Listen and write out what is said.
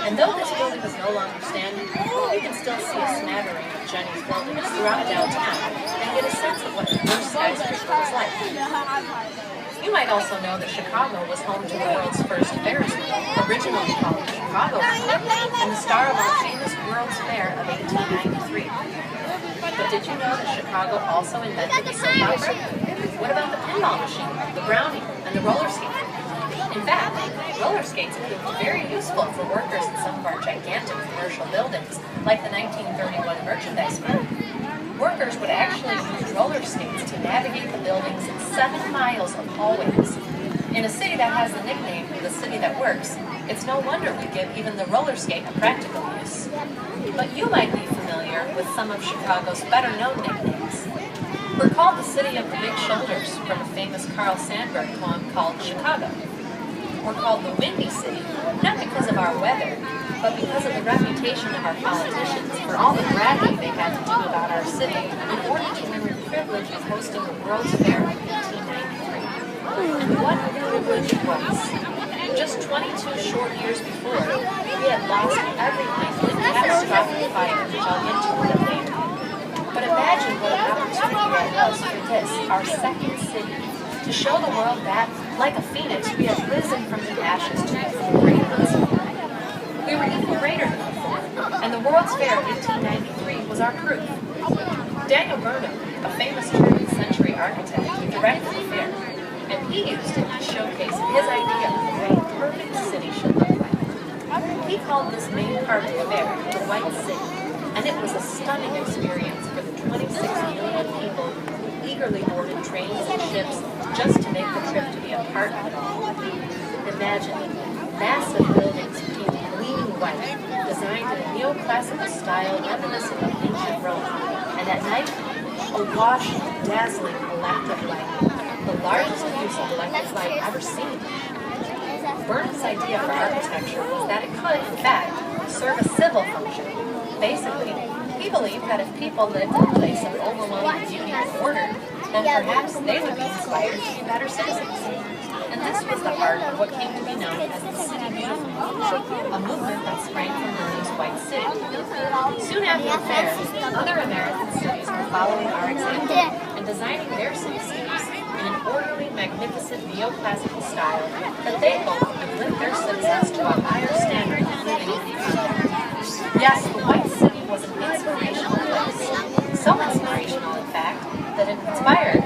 And though this building is no longer standing, you can still see a smattering of Jenny's buildings throughout downtown and get a sense of what the first skyscraper was like. You might also know that Chicago was home to the world's first Ferris wheel, originally called Chicago Wheel, and the star of our famous World's Fair of 1893. But did you know that Chicago also invented the soap opera? What about the pinball machine, the brownie, and the roller skate? In fact, roller skates proved very useful for workers in some of our gigantic commercial buildings, like the 1931 Merchandise Fair. Workers would actually use roller skates to navigate the buildings in 7 miles of hallways. In a city that has the nickname, the city that works, it's no wonder we give even the roller skate a practical use. But you might be familiar with some of Chicago's better-known nicknames. We're called the City of the Big Shoulders from a famous Carl Sandburg poem called Chicago. We're called the Windy City, not because of our weather, but because of the reputation of our politicians for all the bragging they had to do about our city in order to win the privilege of hosting the World's Fair in 1893. And what a privilege it was. Just 22 short years before, we had lost everything in a catastrophic fire which I'll get to in a minute. But imagine what an opportunity that was for this, our second city, to show the world that, like a phoenix, we have risen from the ashes to become great once again. We were even greater than before, and the World's Fair of 1893 was our proof. Daniel Burnham, a famous 20th century architect, directed the fair, and he used it to showcase his idea of the way a perfect city should look like. He called this main part of the fair the White City, and it was a stunning experience for the 26 million people who eagerly boarded trains and ships just to make the trip to be a part of it all. Imagine massive buildings painted gleaming white, designed in a neoclassical style reminiscent of ancient Rome, and at night, awash in dazzling electric light, the largest use of electric light ever seen. Burnham's idea for architecture was that it could, in fact, serve a civil function. Basically, he believed that if people lived in a place of overwhelming beauty and order, then perhaps they would be inspired to be better citizens. And this was the heart of what came to be known as the City Beautiful movement, a movement that sprang from Burnham's White City. Soon after the fair, other American cities were following our example and designing their cityscapes in an orderly, magnificent neoclassical style that they hoped would lift their citizens to a higher standard of living in the economy. Yes, the White City was an inspirational place, so inspirational, in fact, that it inspired